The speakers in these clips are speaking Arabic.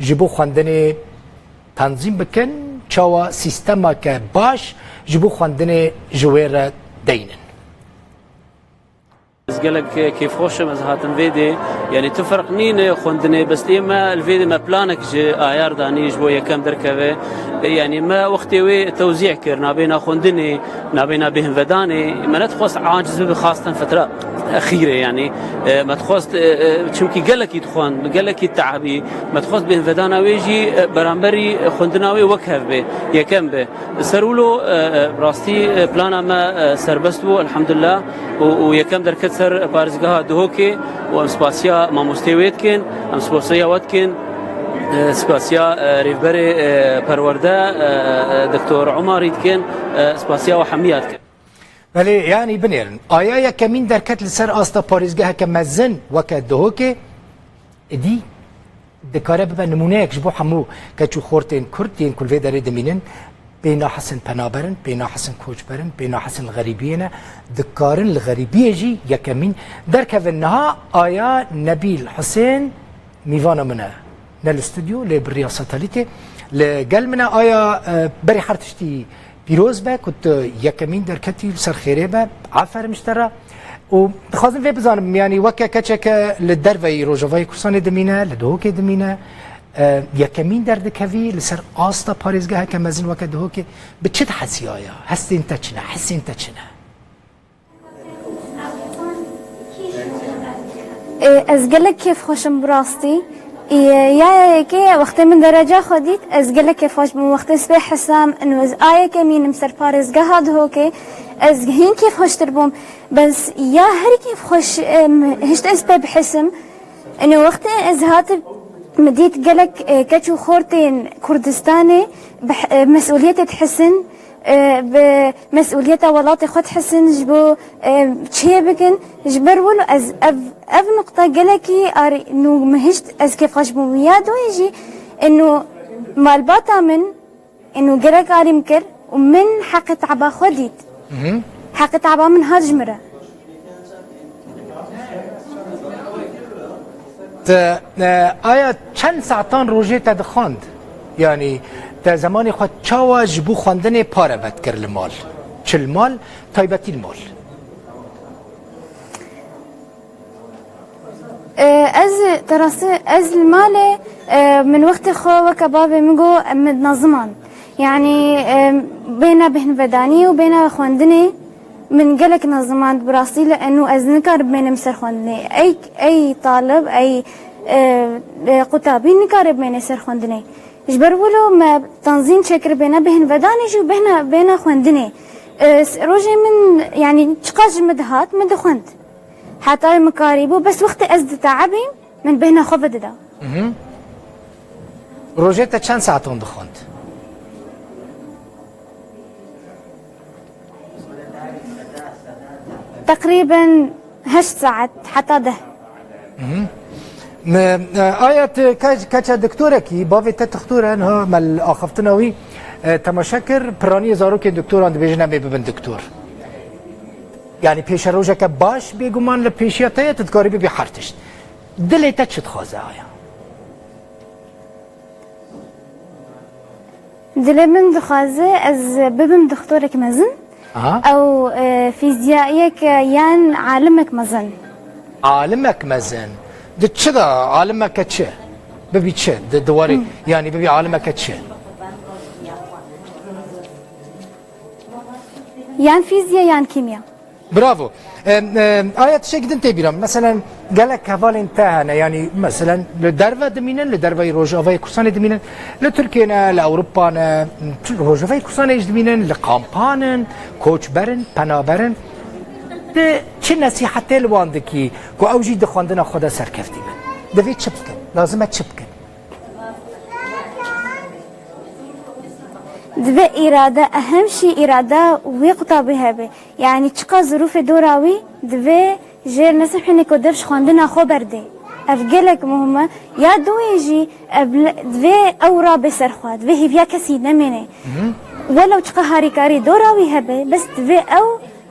جبو خواندن تنظیم بکن چاوا سیستما که باش جبو خواندن جویر دینن. از قالك كيف خوشم از هاتن فيدي يعني تفرق نين خوندني بس ما الفيدي ما بلانك جي ايار دانيش بو يكم دركبه يعني ما وقتي وي توزيع كرنا بين خوندني نابينا بهم وداني ما ندخل عاجز بخاصه فتره اخيره يعني ما تخوست چونكي قالك يدخون قالك التعبي ما تخوست بهم ودانا ويجي برامبري خوندناوي وكهف به يكم به سرولو راستي بلانا ما سربستو الحمد لله ويكم دركت سر بارزگاه دهوكي و سپاسیا ماموستیویت کن ام سپاسیا وات کن سپاسیا ریفبر پرورده دکتور عمرید کن سپاسیا و حمیات کن. ولی یعنی بنیرن آیا یکمین درکت لسر آستا پارزگاه که مزن وکه دهوکه دی دکاره ببن نمونه یک جبو حمو که چو خورتین کردین کل ویداره دمینن بينا حسن پنابرن بينا حسن کوچبرن بينا حسن غريبينا دكارن الغريبيه جي يكمين درك في النها آيا نبيل حسين ميوانا منا نالاستوديو لبريا ساتاليتي لقال منا آيا بري حرتشتي بيروز با كنت يكمين دركتي سر خيري با عفر مشترى وخازن في بزانم يعني وكا كاتشك للدرفي روجافاي كورساني دمينا لدوكي دمينا یکمین درد کوی لسر آستا پارزگاه که مزن وقت ده که به چه حسی آیا هستی انت چنه حسی انت چنه از گله کیف خوشم براستي يا كي وقت من درجة خديت از گله کیف خوش من وقت سبي حسام انه از آية كمين مسر پارزگاه ده هوكي از هين كيف خوش تربوم بس يا هر كيف خوش هشت اسبي بحسم انه وقت از هاتب مديت قالك كاتشو خورتين كردستاني بمسؤولية تحسن بمسؤولية ولاتي خد حسن جبو تشي بكن جبر ولو از اف نقطة قالكي اري انه مهشت از كيف خشبو ميادو يجي انه مالباتا من انه قالك اري مكر ومن حق تعبا خديت حق تعبا من هاجمره آیا چند ساعتان روزی تدخواند یعنی در زمانی خود چاوا جبو خواندن پاره بد کرد المال چل مال تایبتی المال از تراس از المال من وقت خو وكبابي مگو منظمان يعني بين بهن بداني وبين خواندني من قالك نظمات براسي لانه از نكار بين مسر خواندني اي طالب اي قطابي نكار بين مسر خواندني جبر ولو ما تنظيم شكر بين بهن وداني جو بين خواندني روجي من يعني تشقاج مدهات مد خواند حتى مكاريبو بس وقت ازد تعبي من بهنا خفد دا روجيتا چند ساعتون دخواند تقريبا 8 ساعات حتى ده آيات كاچا دكتورة كي باوي تدكتورة انها مال آخفتناوي تماشاكر براني زارو كي دكتور عند بيجنا ببن دكتور يعني پیش روجه که باش بگمان لپیشیاته تدکاری بی حرتش دلی تا چت خوازه آیا دلی من دخوازه از ببن دكتورك مزن او فيزيائيك يان عالمك مزن عالمك مزن ده چه ده عالمك چه ببي چه ده دواري يعني ببي عالمك چه يان فيزياء يان كيمياء برافو آيات شيء قدم تبيرم مثلا قالك هفال انتهى يعني مثلا لدرفة دمينا لدرفة روجافاي كورسان دمينا لتركيا لأوروبا روجافاي كورسان ايش دمينا لقامبان كوتش برن بنابرن ده چه نصيحتي لواندكي كو اوجي دخواندنا خدا سركفتي من ده في تشبكن لازم تشبكن دبي إرادة أهم شيء إرادة ويقطع بها به يعني تشقى ظروف دوراوي دبي جير نسمح إنك ودرش خواندنا خبر دي أفجلك مهمة يا دو يجي دبي أورا بسرخوات دبي هي بيا كسي نمني ولو تشقى هاريكاري دوراوي هبه بس دبي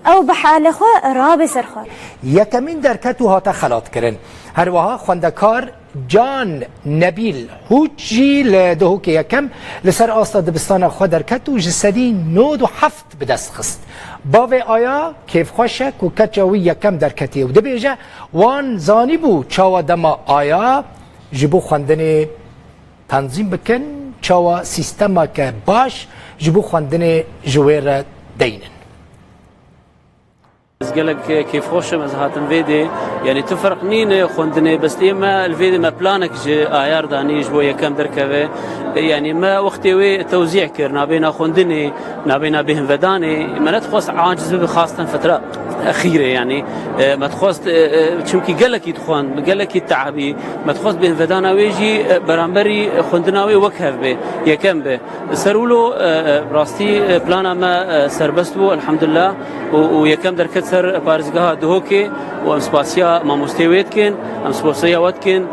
أو بحال خو را بسرخوات يا كمين دركتو هاتا خلات كرن هر وها خواندكار جان نبیل هوچی لدهوکی یکم لسر آستا دبستان خود درکت و جسدی 97 به دست خست باوی آیا کیف خوشک و کچاوی یکم درکتی و دبیجه وان زانی بو چاوا دما آیا جبو خواندن تنظیم بکن چاوا سیستما که باش جبو خواندن جویر دینن قالك كيف خوش مزهاتن فيدي يعني تفرق نين خوندني بس إما الفيدي ما بلانك جي آيار دانيش بو كم دركبه يعني ما وقتي وي توزيع كرنا بينا خوندني نابينا بهم فداني ما ندخل عاجز بخاصة فترة أخيرة يعني ما تخص شمكي قالك يدخون قالك يتعبي ما تخص بهم فدانا ويجي برامبري خوندناوي وكهف به يكم به سرولو براستي بلانا ما سربستو الحمد لله ويكم دركت سر بارزگاه دهوكي وامسباسيا ما مستويت كن امسباسيا واتكن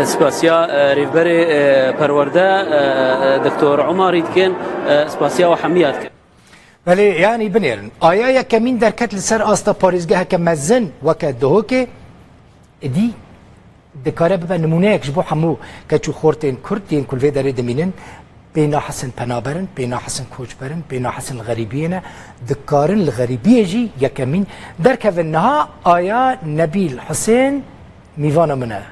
سباسيا ريفبري پرورده دكتور عمر يتكن سباسيا وحميات كن ولی يعني بنيرن آیا کمین درکت لسر آستا پارزگاه که مزن وکه دهوكي دي دکاره ببا نمونه یک جبو حمو کچو خورتين كردين كل في داري دمينن بينا حسن پنابرن بينا حسن کوچبرن بينا حسن الغريبين دكارن الغريبية جي يكمين دركه في النها آيا نبيل حسين ميوانا منا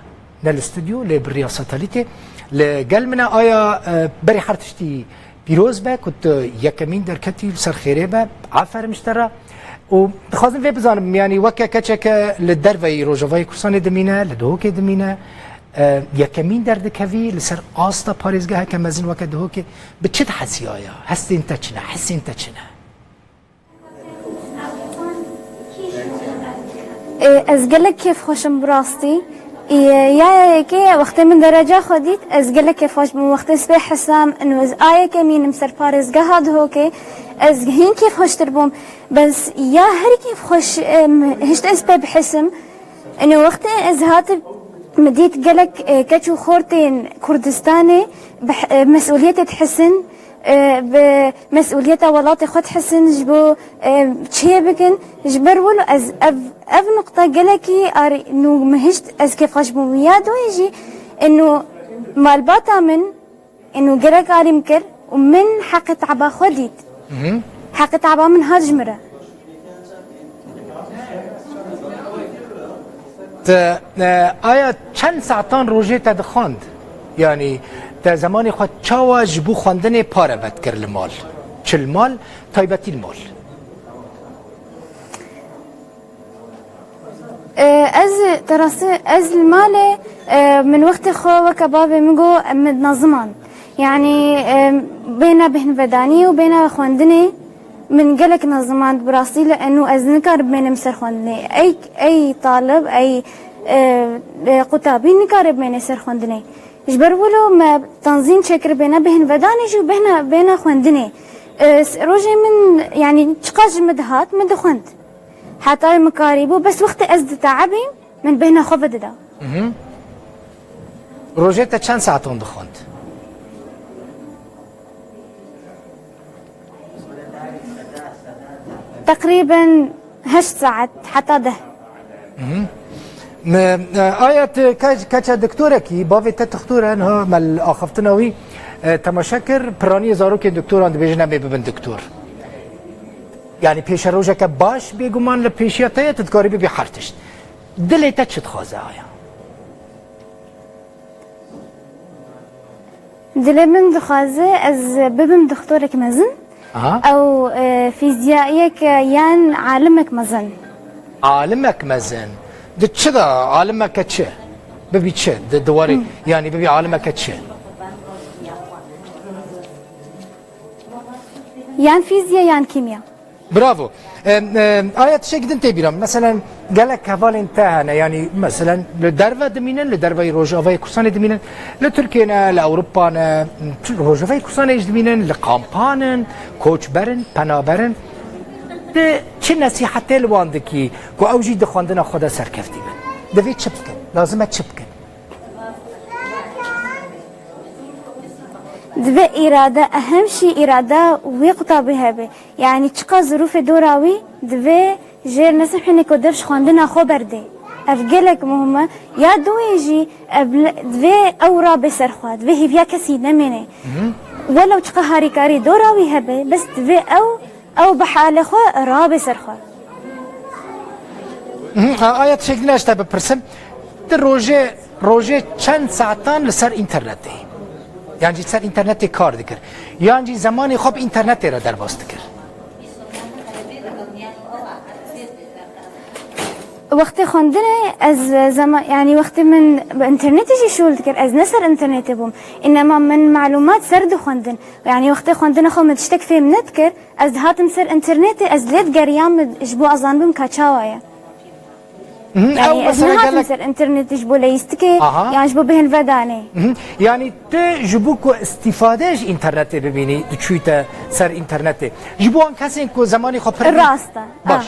نالاستوديو لبريا ساتاليتي لقال منا آيا بري حرتشتي بيروز با كنت يكمين دركتي سر خيري با عفر مشترى وخازن في بزانم يعني وكا كتشك للدرفي روجوفاي كورساني دمينا لدهوكي دمينا یکمین درد کوی لسر آستا پارزگاه که مزن وقت ده که به چه حسی آیا هستی انت چنه حسی انت چنه از گله کیف خوشم براستی یا که وقتی من درجه خودید از گله کیف خوش من وقتی سبه حسام انو از آیه کمینم سر پارزگاه ده که از هین کیف خوش تربم بس یا هر کیف خوش هشت اسبه بحسم انو وقتی از هات مديت قالك كاتشو خورتين كردستاني بمسؤوليته تحسن بمسؤوليته ولاتي خد حسن جبو تشي بكن جبر ولو از اف نقطة قالكي اري انو مهشت از كيف خشبو ميادو يجي انو مالباتا من انو قالك اري مكر ومن حق تعبا خديت حق تعبا من هاد جمره آیا چند ساعتان روزه تا دخواند یعنی تا زمانی خود چاوا جبو خواندن پاره بد کرد المال چل مال تایبتی المال از دراسه از المال من وقت خو وكباب مگو منظمان يعني بين بهن بداني وبين خواندني من قالك نظمان براسي لانه از نكار بين مسر خواندني اي طالب اي قطابي نكار بين سر خواندني جبر ولو ما تنظيم شكر بين بهن بداني جو بين خواندني روجي من يعني تشقاج مدهات مد خواند حتى مكاريبو بس وقت ازد تعبي من بين خفد دا روجي تا چند ساعتون دخواند تقريبا 8 ساعات حتى ده آيات كاچا دكتورة كي باوي تتختورة انها مال آخفتناوي تماشاكر براني زارو كي دكتور عند بيجنا ببن دكتور يعني پیش روجه که باش بيگومان لپیشیتای تدکاری بی حرتشت دلیتا چه تخوازه آیا؟ دلی من دخوازه از ببن دكتورك مزن او فيزيائيك يان عالمك مزن عالمك مزن ده چه ده عالمك چه ببي چه ده دواري يعني ببي عالمك چه يان فيزياء يان كيمياء برافو آيات شيء قدن تبيرم مثلا قالك هفال انتهنا يعني مثلا لدرفة دمينن لدرفة روجافاي كورساني دمينن لتركينا لأوروبانا روجافاي كورساني دمينن لقامبانن كوچبرن پنابرن ده چه نصيحتي لواندكي كو اوجي دخواندنا خدا سركفتي بن دوي چه بكن لازمه چه بكن دبي إرادة أهم شيء إرادة ويقطع بها به يعني تشقى ظروف دوراوي دبي جير نسمح إنك ودرش خواندنا خبر دي افجلك مهمة يا دويجي دوي او رابي سرخوات دوي هي بيا كسي نمينه ولو تقهاري كاري دوراوي هبه بس دوي او بحال خو رابي سرخوات آیا شکل نشته بپرسم در روژه چند ساعتان لسر اینترنته یعنی سر اینترنت کار دکر یعنی زمانی خوب اینترنت را در باز دکر وقتی خوندنه از زمان يعني وقتی من بانترنت جي شغل ذكر از نسر انترنت بوم انما من معلومات سرد خوندن يعني وقتی خوندنه خو متشتك في منذكر از هاتم سر انترنت از ليت قريام جبو ازان بم كاتشاوايا يعني از هاتم سر انترنت جبو ليستكي يعني جبو بهن فداني يعني تجبو كو استفادهش انترنت ببینی چویت سر انترنت جبو ان کسی کو زمانی خو پر راسته باش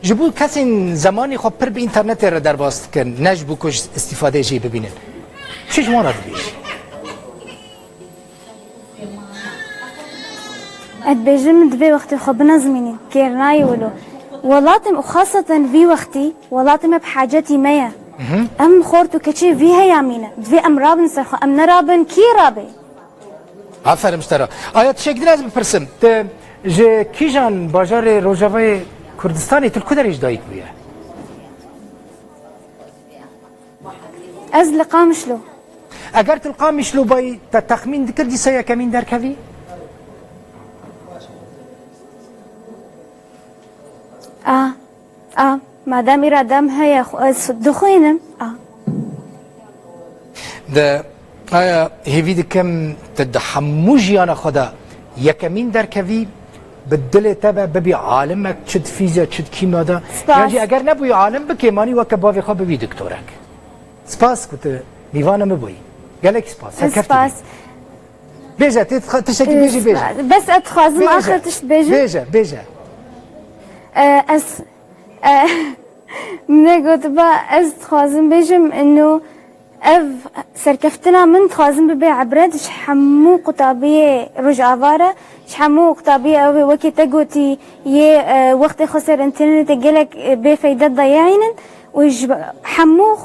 جبو کسی زمانی خب پر به اینترنت را در باست کن نجبو کش استفاده جی ببینن چش ما را بیش اتبجم دبي وقتي خب نظميني كيرناي ولو ولاتم وخاصة في وقتي ولاتم بحاجتي ميا ام خورتو كشي فيها يامينة دبي ام رابن سرخو ام نرابن كي رابي آفرین مشترا آیت شکل از بپرسم ت ج کیجان باجار روجاوی کردستانی تل کدریش دایک بیه از لقامشلو اگر تلقامشلو بای تخمین دکردی سیا کمین در کوی مادام ارادم هيا دخوينم ده آیا هیوی دکم تدحموجیان خدا یکمین در کوی بدل تبع ببي عالمك تشد فيزياء تشد كيمياء دا يعني اگر نبوي عالم بكيماني وكبافي خو ببي دكتورك سباس كنت ميوانا مبوي قالك سباس سباس بيجا تشتكي بيجي بيجا بس اتخاذ ما اخر تشت بيجا من قلت با از تخازم بيجم انه اف سركفتنا من تخازم ببي عبرد حمو قطابيه رجعواره شحمو قطابيه او وكي تقوتي يه وقت خسر انترنت قالك بفايدة ضياعين وحمو